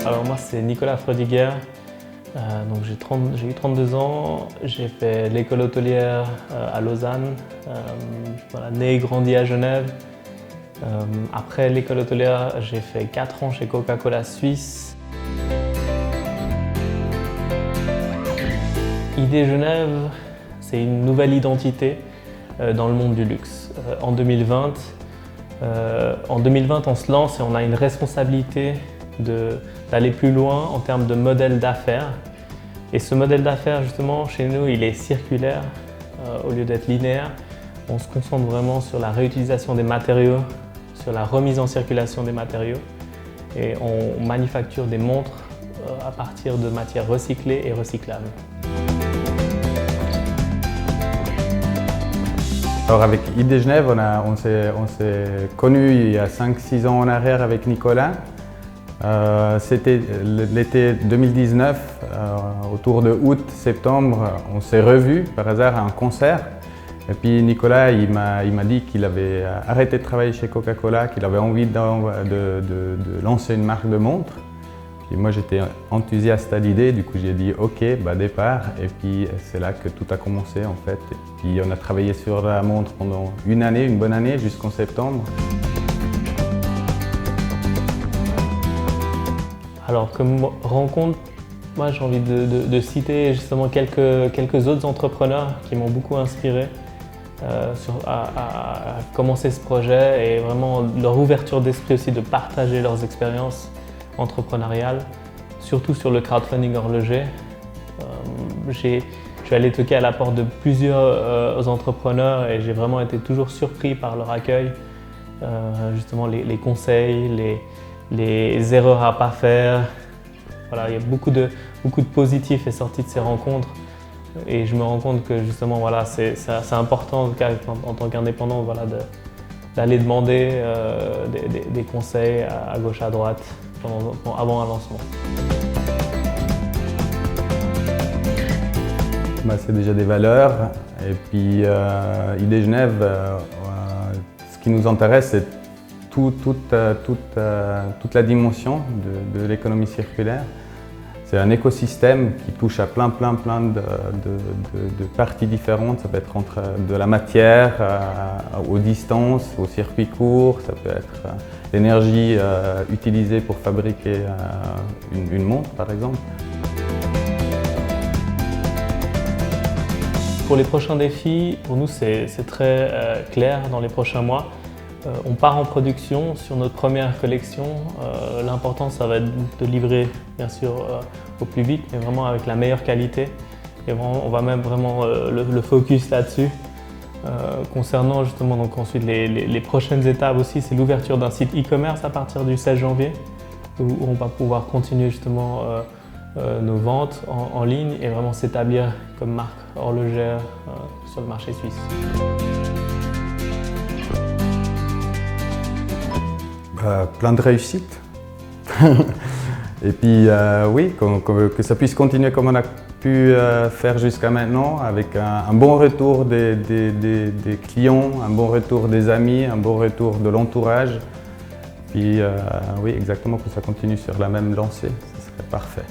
Alors moi c'est Nicolas Frödiger, donc j'ai eu 32 ans, j'ai fait l'école hôtelière à Lausanne, voilà, né et grandi à Genève. Après l'école hôtelière, j'ai fait 4 ans chez Coca-Cola Suisse. ID Genève, c'est une nouvelle identité dans le monde du luxe. En 2020, on se lance et on a une responsabilité d'aller plus loin en termes de modèle d'affaires. Et ce modèle d'affaires, justement, chez nous, il est circulaire au lieu d'être linéaire. On se concentre vraiment sur la réutilisation des matériaux, sur la remise en circulation des matériaux. Et on manufacture des montres à partir de matières recyclées et recyclables. Alors avec ID Genève, on s'est connus il y a 5-6 ans en arrière avec Nicolas. C'était l'été 2019, autour de août-septembre, on s'est revus par hasard à un concert. Et puis Nicolas, il m'a dit qu'il avait arrêté de travailler chez Coca-Cola, qu'il avait envie de lancer une marque de montres. Puis moi j'étais enthousiaste à l'idée, du coup j'ai dit ok, départ. Et puis c'est là que tout a commencé en fait. Et puis on a travaillé sur la montre pendant une année, une bonne année, jusqu'en septembre. Alors comme rencontre, moi j'ai envie de citer justement quelques autres entrepreneurs qui m'ont beaucoup inspiré à commencer ce projet et vraiment leur ouverture d'esprit aussi de partager leurs expériences entrepreneuriales, surtout sur le crowdfunding horloger. Je suis allé toquer à la porte de plusieurs entrepreneurs et j'ai vraiment été toujours surpris par leur accueil, justement les conseils, les erreurs à ne pas faire. Voilà, il y a beaucoup de positifs est sorti de ces rencontres et je me rends compte que justement voilà, c'est important en tout cas en tant qu'indépendant voilà, d'aller demander des conseils à gauche à droite avant un lancement. C'est déjà des valeurs et puis ID Genève, ce qui nous intéresse c'est toute la dimension de l'économie circulaire. C'est un écosystème qui touche à plein de parties différentes. Ça peut être entre de la matière aux distances, aux circuits courts. Ça peut être l'énergie utilisée pour fabriquer une montre, par exemple. Pour les prochains défis, pour nous c'est très clair dans les prochains mois. On part en production sur notre première collection. L'important, ça va être de livrer, bien sûr, au plus vite, mais vraiment avec la meilleure qualité. Et vraiment, on va même vraiment le focus là-dessus. Concernant justement donc ensuite les prochaines étapes aussi, c'est l'ouverture d'un site e-commerce à partir du 16 janvier, où on va pouvoir continuer justement nos ventes en ligne et vraiment s'établir comme marque horlogère sur le marché suisse. Plein de réussite. Et puis oui, que ça puisse continuer comme on a pu faire jusqu'à maintenant, avec un bon retour des clients, un bon retour des amis, un bon retour de l'entourage. Puis oui, exactement, que ça continue sur la même lancée, ce serait parfait.